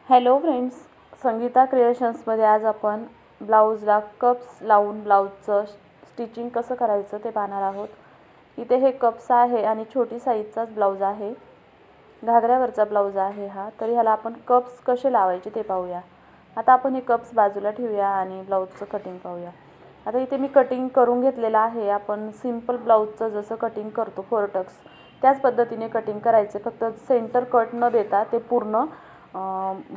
Hello friends, Sangeeta क्रिएशन्समध्ये आज आपण ब्लाऊजला cups लावून ब्लाऊजचं स्टिचिंग कसं करायचं ते पाहणार आहोत. इथे हे कप्स आहे आणि छोटी साईजचाच ब्लाऊज आहे, घागऱ्यावरचा ब्लाऊज आहे हा. तर ह्याला आपण कप्स कसे लावायचे ते पाहूया. आता आपण हे कप्स बाजूला ठेवूया आणि ब्लाऊजचं कटिंग पाहूया. आता इथे मी कटिंग करून घेतलेलं आहे. आपण सिंपल ब्लाऊजचं जसं कटिंग करतो फोर टक्स त्याच पद्धतीने कटिंग करायचे, फक्त सेंटर कट न देता ते पूर्ण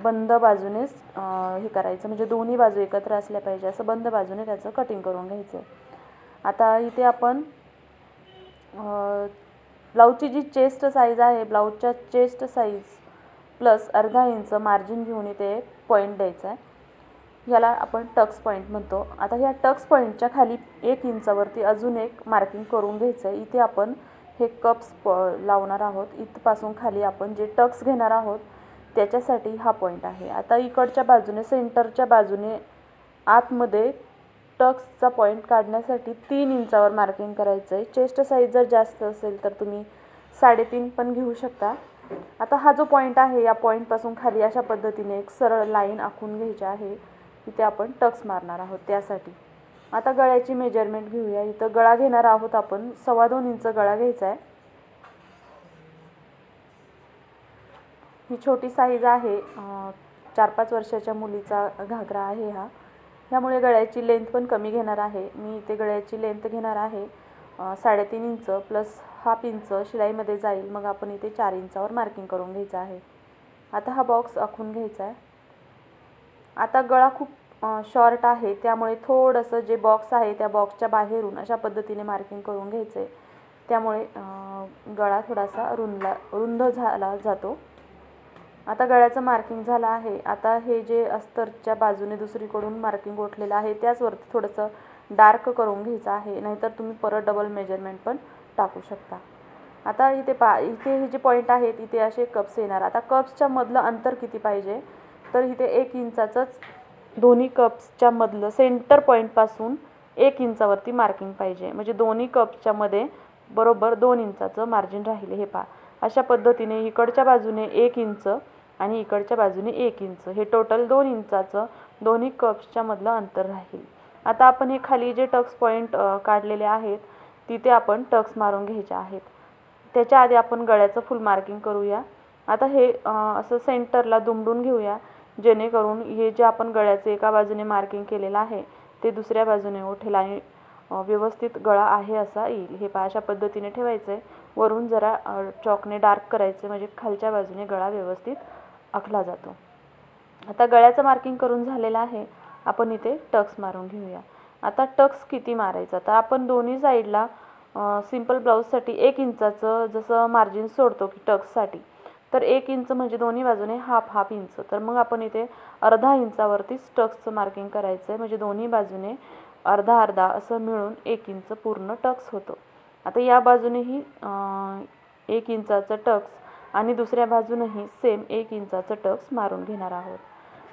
बंद बाजूनेच हे करायचं, म्हणजे दोन्ही बाजू एकत्र असल्या पाहिजे असं बंद बाजूने त्याचं कटिंग करून घ्यायचं. आता इथे आपण ब्लाऊजची जी चेस्ट साईज आहे, ब्लाऊजच्या चेस्ट साईज प्लस अर्धा इंच मार्जिन घेऊन इथे एक पॉईंट द्यायचा आहे. याला आपण टक्स पॉईंट म्हणतो. आता ह्या टक्स पॉईंटच्या खाली 1 इंचावरती अजून एक मार्किंग करून घ्यायचं आहे. इथे आपण हे कप्स लावणार आहोत. इथपासून खाली आपण जे टक्स घेणार आहोत त्याच्यासाठी हा पॉईंट आहे. आता इकडच्या बाजूने सेंटरच्या बाजूने आतमध्ये टक्सचा पॉईंट काढण्यासाठी 3 इंचावर मार्किंग करायचं आहे. चेस्ट साईज जर जास्त असेल तर तुम्ही 3.5 पण घेऊ शकता. आता हा जो पॉईंट आहे या पॉईंटपासून खाली अशा पद्धतीने एक सरळ लाईन आखून घ्यायची आहे. इथे आपण टक्स मारणार आहोत त्यासाठी. आता गळ्याची मेजरमेंट घेऊया. इथं गळा घेणार आहोत आपण 2.25 इंच गळा घ्यायचा आहे. ही छोटी साईज आहे, 4-5 वर्षाच्या मुलीचा घागरा आहे हा. त्यामुळे गळ्याची लेंथ पण कमी घेणार आहे. मी इथे गळ्याची लेंथ घेणार आहे 3.5 इंच प्लस हाफ इंच शिलाईमध्ये जाईल. मग आपण इथे 4 इंचावर मार्किंग करून घ्यायचं आहे. आता हा बॉक्स आखून घ्यायचा आहे. आता गळा खूप शॉर्ट आहे, त्यामुळे थोडंसं जे बॉक्स आहे त्या बॉक्सच्या बाहेरून अशा पद्धतीने मार्किंग करून घ्यायचं आहे. त्यामुळे गळा थोडासा रुंद झाला जातो. आता गळ्याचं मार्किंग झालं आहे. आता हे जे अस्तरच्या बाजूने दुसरीकडून मार्किंग ओढलेलं आहे त्याचवरती थोडंसं डार्क करून घ्यायचं आहे, नाहीतर तुम्ही परत डबल मेजरमेंट पण टाकू शकता. आता इथे इथे हे जे पॉईंट आहेत इथे असे कप्स येणार. आता कप्सच्या मधलं अंतर किती पाहिजे, तर इथे 1 इंचाचंच दोन्ही कप्सच्या मधलं सेंटर पॉईंटपासून 1 इंचावरती मार्किंग पाहिजे, म्हणजे दोन्ही कप्सच्या मध्ये बरोबर 2 इंचाचं मार्जिन राहिले. हे पहा, अशा पद्धतीने इकडच्या बाजूने 1 इंच आणि इकडच्या बाजूने 1 इंच, हे टोटल 2 इंचाचं दोन्ही कप्सच्या मधलं अंतर राहील. आता आपण हे खाली जे टक्स पॉईंट काढलेले आहेत तिथे आपण टक्स मारून घ्यायचे आहेत. त्याच्या आधी आपण गळ्याचं फुल मार्किंग करूया. आता हे असं सेंटरला दुमडून घेऊया, जेणेकरून हे जे आपण गळ्याचं एका बाजूने मार्किंग केलेलं आहे ते दुसऱ्या बाजूने ओठेल आणि व्यवस्थित गळा आहे असा येईल. हे पहा, अशा पद्धतीने ठेवायचं आहे. वरून जरा चॉकने डार्क करायचं, म्हणजे खालच्या बाजूने गळा व्यवस्थित आखला जातो. आता गळ्याचं मार्किंग करून झालेलं आहे. आपण इथे टक्स मारून घेऊया. आता टक्स किती मारायचा, तर आपण दोन्ही साईडला सिंपल ब्लाऊजसाठी 1 इंचाचं जसं मार्जिन सोडतो की टक्ससाठी, तर 1 इंच म्हणजे दोन्ही बाजूने हाफ इंच. तर मग आपण इथे अर्धा इंचावरतीच टक्सचं मार्किंग करायचं आहे, म्हणजे दोन्ही बाजूने अर्धा असं मिळून 1 इंच पूर्ण टक्स होतो. आता या बाजूनेही 1 इंचाचं टक्स आणि दुसऱ्या बाजूनही सेम 1 इंचाचं टक्स मारून घेणार आहोत.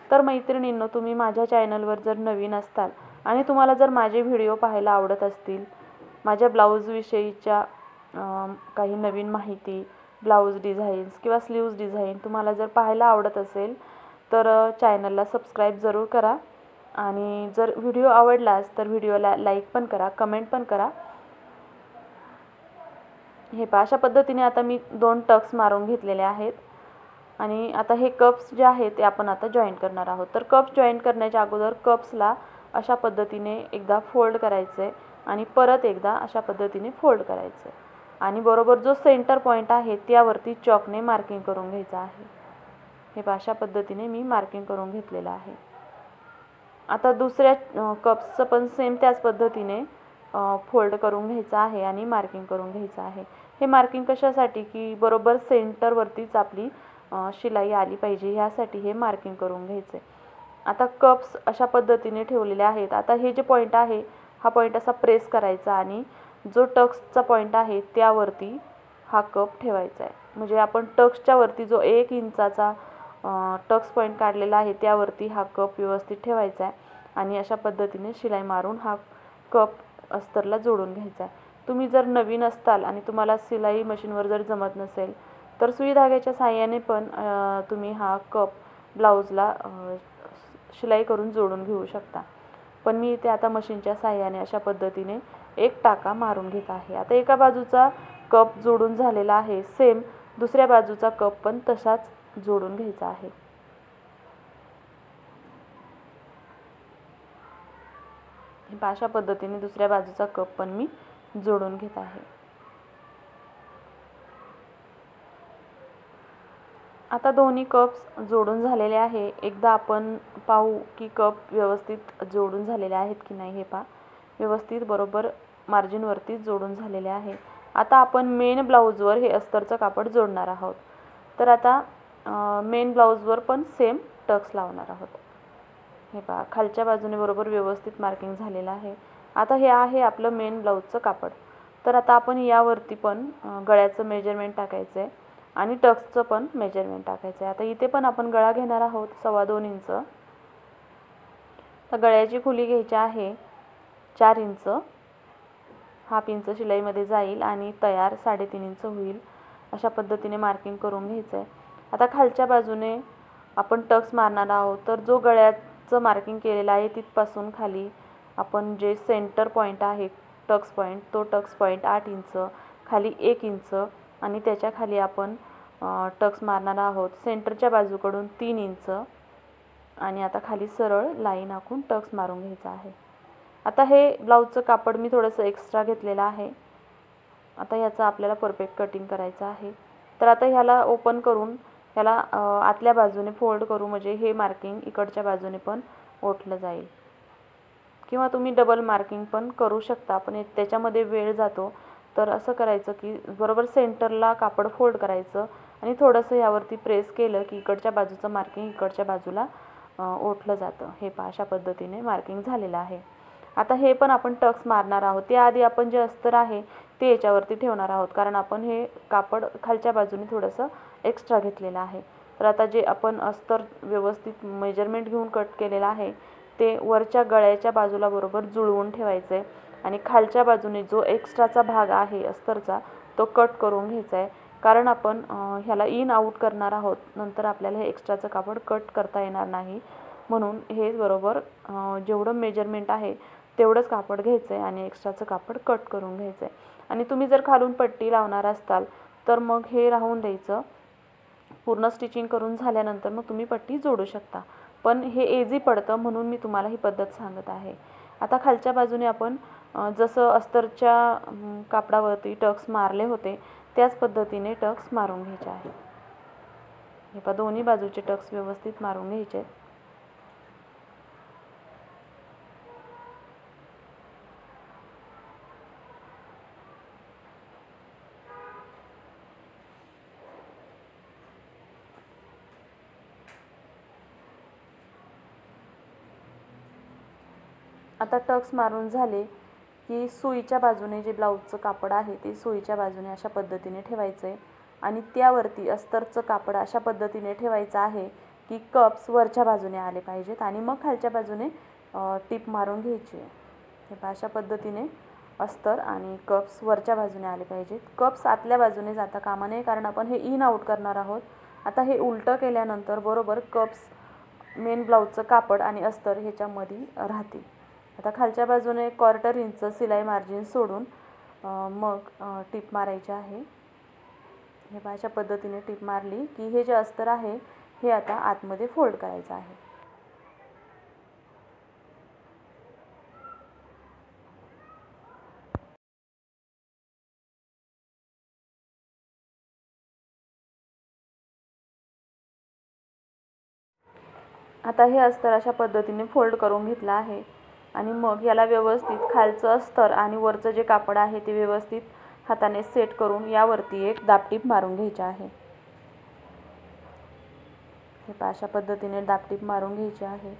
तर मैत्रिणींनो, तुम्ही माझ्या चॅनलवर जर नवीन असताल आणि तुम्हाला जर माझे व्हिडिओ पाहायला आवडत असतील, माझ्या ब्लाऊजविषयीच्या काही नवीन माहिती, ब्लाऊज डिझाईन्स किंवा स्लीव्ज डिझाईन तुम्हाला जर पाहायला आवडत असेल तर चॅनलला सबस्क्राईब जरूर करा. आणि जर व्हिडिओ आवडलाच तर व्हिडिओला लाईक पण करा, कमेंट पण करा. हे पहा, अशा पद्धतीने आता मी 2 टक्स मारून घेतलेले आहेत. आणि आता हे कप्स जे आहेत ते आपण आता जॉईंट करणार आहोत. तर कप्स जॉईंट करण्याच्या अगोदर कप्सला अशा पद्धतीने एकदा फोल्ड करायचं आहे आणि परत एकदा अशा पद्धतीने फोल्ड करायचं आहे. आणि बरोबर जो सेंटर पॉईंट आहे त्यावरती चॉकने मार्किंग करून घ्यायचं आहे. हे पहा, अशा पद्धतीने मी मार्किंग करून घेतलेलं आहे. आता दुसऱ्या कप्सचं पण सेम त्याच पद्धतीने फोल्ड करून घ्यायचं आहे आणि मार्किंग करून घ्यायचं आहे. हे मार्किंग कशासाठी, की बरोबर सेंटरवरतीच आपली शिलाई आली पाहिजे, ह्यासाठी हे मार्किंग करून घ्यायचं आहे. आता कप्स अशा पद्धतीने ठेवलेले आहेत. आता हे जे पॉईंट आहे हा पॉईंट असा प्रेस करायचा आणि जो टक्सचा पॉईंट आहे त्यावरती हा कप ठेवायचा आहे. म्हणजे आपण टक्सच्या वरती जो 1 इंचाचा टक्स पॉईंट काढलेला आहे त्यावरती हा कप व्यवस्थित ठेवायचा आहे आणि अशा पद्धतीने शिलाई मारून हा कप अस्तरला जोडून घ्यायचा आहे. तुम्ही जर नवीन असताल आणि तुम्हाला सिलाई मशीनवर जर जमत नसेल तर सुई धाग्याच्या साहाय्याने पण तुम्ही हा कप ब्लाऊजला शिलाई करून जोडून घेऊ शकता. पण मी इथे आता मशीनच्या साहाय्याने अशा पद्धतीने एक टाका मारून घेत आहे. आता एका बाजूचा कप जोडून झालेला आहे, सेम दुसऱ्या बाजूचा कप पण तसाच जोडून घ्यायचा आहे. अशा पद्धतीने दुसऱ्या बाजूचा कप पण मी जोडून घेत आहे. आता दोन्ही कप्स जोडून झालेले आहे. एकदा आपण पाहू की कप व्यवस्थित जोडून झालेले आहेत की नाही. हे पहा, व्यवस्थित बरोबर मार्जिनवरती जोडून झालेले आहे. आता आपण मेन ब्लाऊजवर हे अस्तरचं कापड जोडणार आहोत. तर आता मेन ब्लाऊजवर पण सेम टक्स लावणार आहोत. हे पहा, खालच्या बाजूने बरोबर व्यवस्थित मार्किंग झालेलं आहे. आता हे आहे आपलं मेन ब्लाऊजचं कापड. तर आता आपण यावरती पण गळ्याचं मेजरमेंट टाकायचं आहे आणि टक्सचं पण मेजरमेंट टाकायचं आहे. आता इथे पण आपण गळा घेणार आहोत 2.25 इंच. तर गळ्याची खोली घ्यायची आहे 4 इंच. 1/2 इंच शिलाईमध्ये जाईल आणि तयार 3.5 इंच होईल. अशा पद्धतीने मार्किंग करून घ्यायचं आहे. आता खालच्या बाजूने आपण टक्स मारणार आहोत. तर जो गळ्याचं मार्किंग केलेलं आहे तिथपासून खाली आपण जे सेंटर पॉईंट आहे टक्स पॉईंट, तो टक्स पॉईंट 8 इंच, खाली 1 इंच आणि त्याच्या खाली आपण टक्स मारणार आहोत सेंटरच्या बाजूकडून 3 इंच आणि आता खाली सरळ लाईन आखून टक्स मारून घ्यायचा आहे. आता हे ब्लाऊजचं कापड मी थोडंसं एक्स्ट्रा घेतलेलं आहे. आता ह्याचं आपल्याला परफेक्ट कटिंग करायचं आहे. तर आता ह्याला ओपन करून ह्याला आतल्या बाजूने फोल्ड करू, म्हणजे हे मार्किंग इकडच्या बाजूने पण ओढलं जाईल. किंवा तुम्ही डबल मार्किंग पण करू शकता, पण त्याच्यामध्ये वेळ जातो. तर असं करायचं की बरोबर सेंटरला कापड फोल्ड करायचं आणि थोडंसं यावरती प्रेस केलं की इकडच्या बाजूचं मार्किंग इकडच्या बाजूला ओढलं जातं. हे पहा, अशा पद्धतीने मार्किंग झालेलं आहे. आता हे पण आपण टक्स मारणार आहोत. त्याआधी आपण जे अस्तर आहे ते याच्यावरती ठेवणार आहोत, कारण आपण हे कापड खालच्या बाजूने थोडंसं एक्स्ट्रा घेतलेलं आहे. तर आता जे आपण अस्तर व्यवस्थित मेजरमेंट घेऊन कट केलेलं आहे ते वरच्या गळ्याच्या बाजूला बरोबर जुळवून ठेवायचं आहे आणि खालच्या बाजूने जो एक्स्ट्राचा भाग आहे अस्तरचा तो कट करून घ्यायचा आहे. कारण आपण ह्याला इन आऊट करणार आहोत, नंतर आपल्याला हे एक्स्ट्राचं कापड कट करता येणार नाही. म्हणून हे बरोबर जेवढं मेजरमेंट आहे तेवढंच कापड घ्यायचं आहे आणि एक्स्ट्राचं कापड कट करून घ्यायचं आहे. आणि तुम्ही जर खालून पट्टी लावणार असाल तर मग हे राहून द्यायचं. पूर्ण स्टिचिंग करून झाल्यानंतर मग तुम्ही पट्टी जोडू शकता. पण हे इझी पडतं म्हणून मी तुम्हाला ही पद्धत सांगत आहे. आता खालच्या बाजूने आपण जसं अस्तरच्या कापडावरती टक्स मारले होते त्याच पद्धतीने टक्स मारून घ्यायचे आहे. हे पहा, दोन्ही बाजूचे टक्स व्यवस्थित मारून घ्यायचे. आता टक्स मारून झाले की सुईच्या बाजूने जे ब्लाऊजचं कापड आहे ते सुईच्या बाजूने अशा पद्धतीने ठेवायचं आहे आणि त्यावरती अस्तरचं कापड अशा पद्धतीने ठेवायचं आहे की कप्स वरच्या बाजूने आले पाहिजेत आणि मग खालच्या बाजूने टिप मारून घ्यायची आहे. हे पहा, अशा पद्धतीने अस्तर आणि कप्स वरच्या बाजूने आले पाहिजेत. कप्स आतल्या बाजूने जाता कामा नये, कारण आपण हे इन आऊट करणार आहोत. आता हे उलटं केल्यानंतर बरोबर कप्स मेन ब्लाऊजचं कापड आणि अस्तर ह्याच्यामध्ये राहतील. आता खालच्या बाजूने 1/4 इंच शिलाई मार्जिन सोडून मग टिप मारायची आहे. हे अशा पद्धतीने टिप मारली की हे जे अस्तर आहे हे आता आतमध्ये फोल्ड करायचं आहे. आता हे अस्तर अशा पद्धतीने फोल्ड करून घेतलं आहे आणि मग याला व्यवस्थित खालचं अस्तर आणि वरचं जे कापड आहे ते व्यवस्थित हाताने सेट करून यावरती एक दाबटीप मारून घ्यायची आहे. हे पहा, अशा पद्धतीने दाबटीप मारून घ्यायची आहे.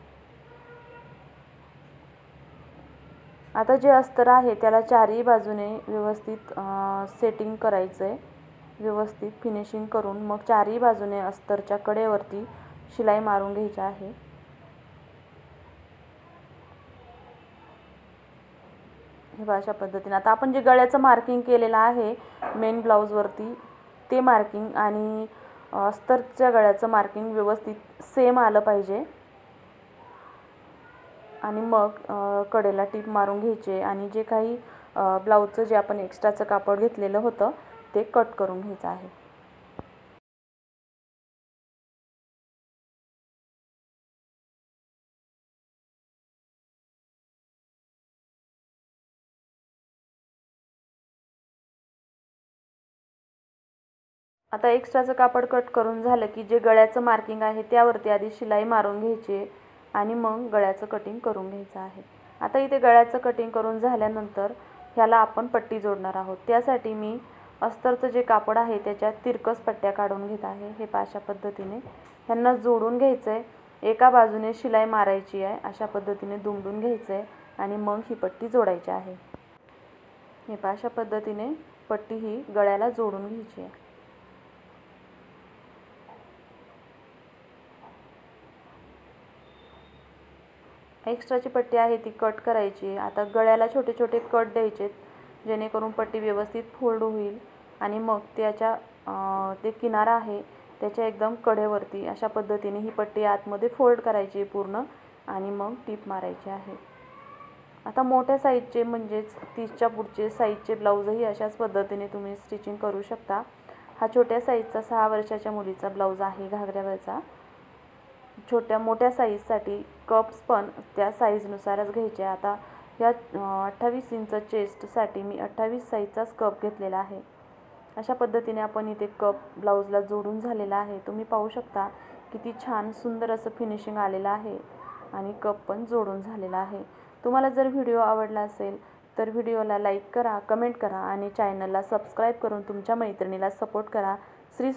आता जे अस्तर आहे त्याला चारही बाजूने व्यवस्थित सेटिंग करायचं आहे. व्यवस्थित फिनिशिंग करून मग चारही बाजूने अस्तरच्या कडेवरती शिलाई मारून घ्यायची आहे. हे अशा पद्धतीने आता आपण जे गळ्याचं मार्किंग केलेलं आहे मेन ब्लाऊजवरती ते मार्किंग आणि अस्तरच्या गळ्याचं मार्किंग व्यवस्थित सेम आलं पाहिजे. आणि मग कडेला टीप मारून घ्यायचे आणि जे काही ब्लाऊजचं जे आपण एक्स्ट्राचं कापड घेतलेलं होतं ते कट करून घ्यायचं आहे. आता एक्स्ट्राचं कापड कट करून झालं की जे गळ्याचं मार्किंग आहे त्यावरती आधी शिलाई मारून घ्यायची आणि मग गळ्याचं कटिंग करून घ्यायचं आहे. आता इथे गळ्याचं कटिंग करून झाल्यानंतर ह्याला आपण पट्टी जोडणार आहोत. त्यासाठी मी अस्तरचं जे कापड आहे त्याच्यात तिरकस पट्ट्या काढून घेत आहे. हे अशा पद्धतीने ह्यांना जोडून घ्यायचं आहे. एका बाजूने शिलाई मारायची आहे, अशा पद्धतीने दुमडून घ्यायचं आहे आणि मग ही पट्टी जोडायची आहे. हे अशा पद्धतीने पट्टी ही गळ्याला जोडून घ्यायची आहे. एक्स्ट्राची पट्टी आहे ती कट करायची. आता गळ्याला छोटे छोटे कट द्यायचे जेणेकरून पट्टी व्यवस्थित फोल्ड होईल आणि मग त्याच्या ते किनारा आहे त्याच्या एकदम कडेवरती अशा पद्धतीने ही पट्टी आतमध्ये फोल्ड करायची पूर्ण आणि मग टीप मारायची आहे. आता मोठ्या साईजचे म्हणजेच 30च्या पुढचे साईजचे ब्लाऊजही अशाच पद्धतीने तुम्ही स्टिचिंग करू शकता. हा छोट्या साईजचा 6 वर्षाच्या मुलीचा ब्लाऊज आहे घागऱ्यावरचा. मोठ्या साईजसाठी कप्स पण त्या साईजनुसारच घ्यायचे. आता या 28 इंच चेस्टसाठी मी 28 साईजचाच कप घेतलेला आहे. अशा पद्धतीने आपण इथे कप ब्लाऊजला जोडून झालेला आहे. तुम्ही पाहू शकता किती छान सुंदर असं फिनिशिंग आलेलं आहे आणि कप पण जोडून झालेला आहे. तुम्हाला जर व्हिडिओ आवडला असेल तर व्हिडिओला लाईक करा, कमेंट करा आणि चॅनलला सबस्क्राईब करून तुमच्या मैत्रिणीला सपोर्ट करा. श्री